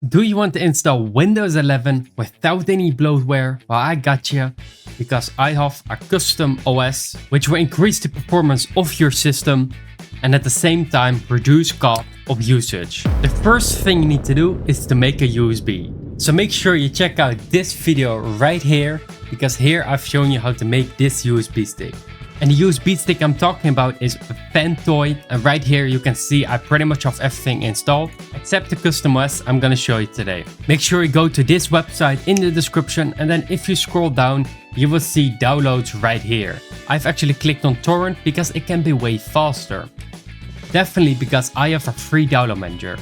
Do you want to install Windows 11 without any bloatware? Well, I got you, because I have a custom OS which will increase the performance of your system and at the same time reduce cost of usage. The first thing you need to do is to make a USB. So make sure you check out this video right here, because here I've shown you how to make this USB stick. And the USB stick I'm talking about is a Phantoid, and right here you can see I pretty much have everything installed except the custom OS I'm gonna show you today. Make sure you go to this website in the description, and then if you scroll down you will see downloads right here. I've actually clicked on torrent because it can be way faster. Definitely because I have a free download manager.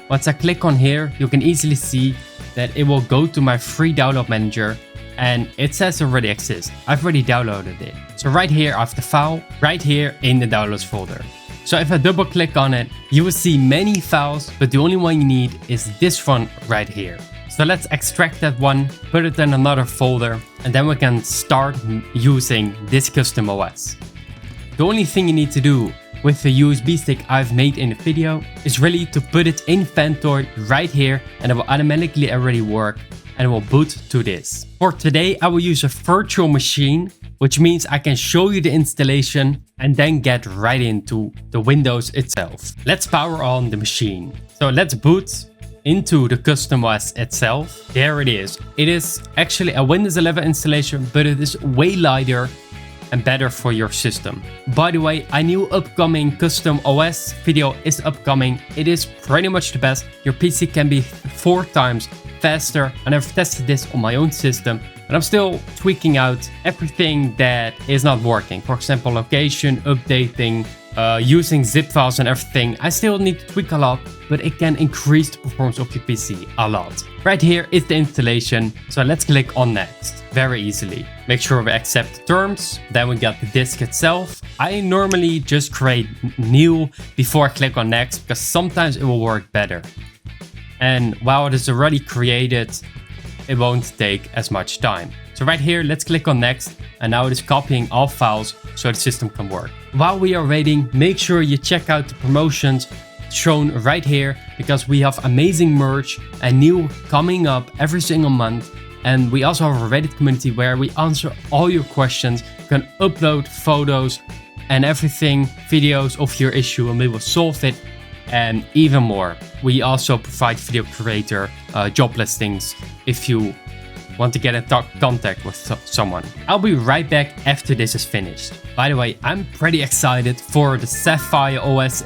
Once I click on here you can easily see that it will go to my free download manager, and it says already exists. I've already downloaded it. So right here I have the file right here in the downloads folder. So if I double click on it, you will see many files, but the only one you need is this one right here. So let's extract that one, put it in another folder, and then we can start using this custom OS. The only thing you need to do with the USB stick I've made in the video is really to put it in Phantoid right here, and it will automatically already work and it will boot to this. For today I will use a virtual machine, which means I can show you the installation and then get right into the Windows itself. Let's power on the machine. So let's boot into the custom OS itself. There it is. It is actually a Windows 11 installation, but it is way lighter and better for your system. By the way, a new upcoming custom OS video is upcoming. It is pretty much the best. Your PC can be 4 times faster, and I've tested this on my own system, and I'm still tweaking out everything that is not working. For example, location, updating, using zip files and everything. I still need to tweak a lot, but it can increase the performance of your PC a lot. Right here is the installation, so let's click on next. Very easily. Make sure we accept the terms. Then we got the disk itself. I normally just create new before I click on next, because sometimes it will work better. And while it is already created, it won't take as much time. So right here, let's click on next, and now it is copying all files so the system can work. While we are waiting, make sure you check out the promotions shown right here, because we have amazing merch and new coming up every single month. And we also have a Reddit community where we answer all your questions. You can upload photos and everything, videos of your issue, and we will solve it, and even more. We also provide video creator job listings if you want to get in contact with someone. I'll be right back after this is finished. By the way, I'm pretty excited for the Sapphire OS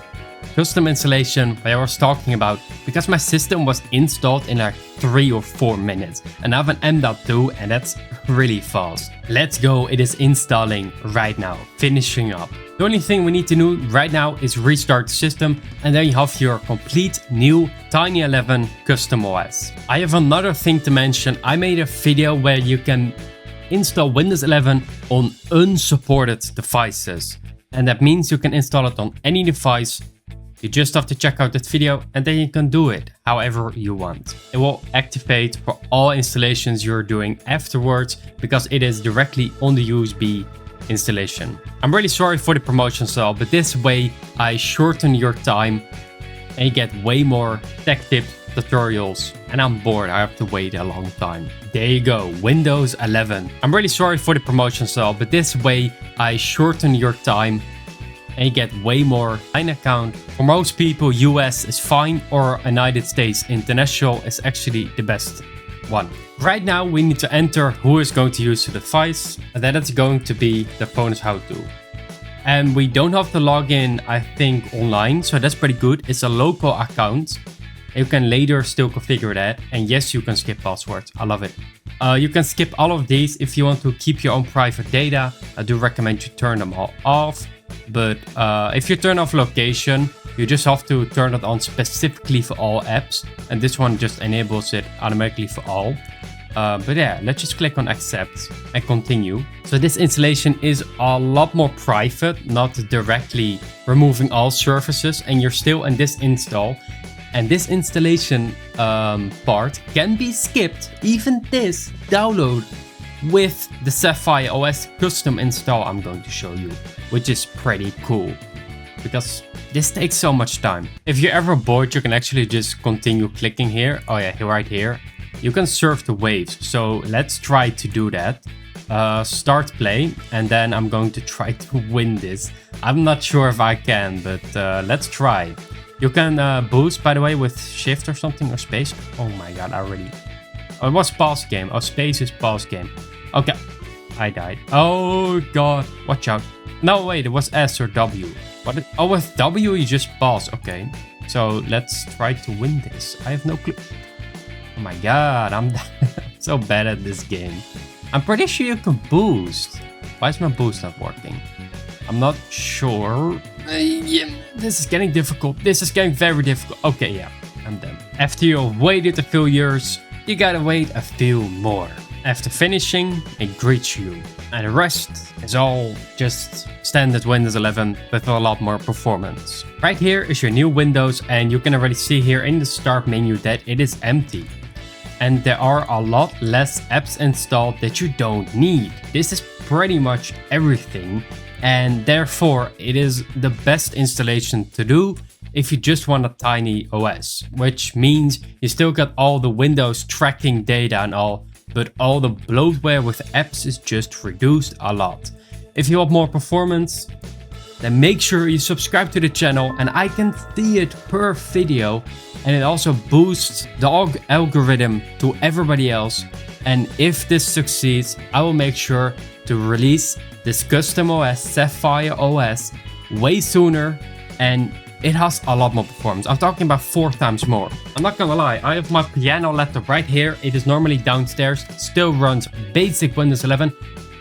custom installation that I was talking about, because my system was installed in like 3 or 4 minutes, and I have an M.2 and that's really fast. Let's go, it is installing right now, finishing up. The only thing we need to do right now is restart the system, and then you have your complete new Tiny 11 custom OS. I have another thing to mention. I made a video where you can install Windows 11 on unsupported devices, and that means you can install it on any device. You just have to check out that video, and then you can do it however you want. It will activate for all installations you're doing afterwards, because it is directly on the USB installation. I'm really sorry for the promotion style, but this way I shorten your time and you get way more tech tips, tutorials, and I'm bored. I have to wait a long time. There you go, Windows 11. I'm really sorry for the promotion style, but this way I shorten your time and you get way more. Line account. For most people, US is fine, or United States International is actually the best one. Right now we need to enter who is going to use the device, and then it's going to be the phone's how-to. And we don't have to log in, I think, online, so that's pretty good. It's a local account. You can later still configure that, and yes, you can skip passwords. I love it. You can skip all of these if you want to keep your own private data. I do recommend you turn them all off. But if you turn off location, you just have to turn it on specifically for all apps, and this one just enables it automatically for all. But yeah, let's just click on accept and continue. So this installation is a lot more private, not directly removing all services, and you're still in this install. And this installation part can be skipped, even this download, with the Sapphire OS custom install I'm going to show you, which is pretty cool. because this takes so much time. If you're ever bored, you can actually just continue clicking here. Oh yeah, right here. You can surf the waves. So let's try to do that. Start play, and then I'm going to try to win this. I'm not sure if I can, but let's try. You can boost, by the way, with shift or something, or space. Oh my god, I already... Oh, it was pause game. Oh, space is pause game. Okay, I died. Oh god, watch out. No, wait, it was S or W. What? Oh, with W you just pause. Okay, so let's try to win this. I have no clue. Oh my god, I'm so bad at this game. I'm pretty sure you can boost. Why is my boost not working? I'm not sure. Yeah, this is getting difficult. This is getting very difficult. Okay, yeah, I'm done. After you've waited a few years, you gotta wait a few more. After finishing, it greets you. And the rest is all just standard Windows 11 with a lot more performance. Right here is your new Windows, and you can already see here in the start menu that it is empty. And there are a lot less apps installed that you don't need. This is pretty much everything, and therefore it is the best installation to do if you just want a tiny OS, which means you still got all the Windows tracking data and all, but all the bloatware with apps is just reduced a lot. If you want more performance, then make sure you subscribe to the channel, and I can see it per video, and it also boosts the algorithm to everybody else. And if this succeeds, I will make sure to release this custom OS, Sapphire OS, way sooner, and it has a lot more performance. I'm talking about 4 times more. I'm not gonna lie, I have my piano laptop right here. It is normally downstairs, still runs basic Windows 11,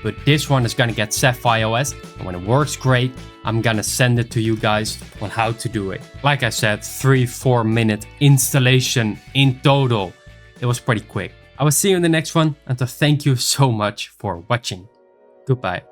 but this one is gonna get Sapphire OS, and when it works great, I'm gonna send it to you guys on how to do it. Like I said, 3-4 minute installation in total. It was pretty quick. I will see you in the next one, and thank you so much for watching. Goodbye.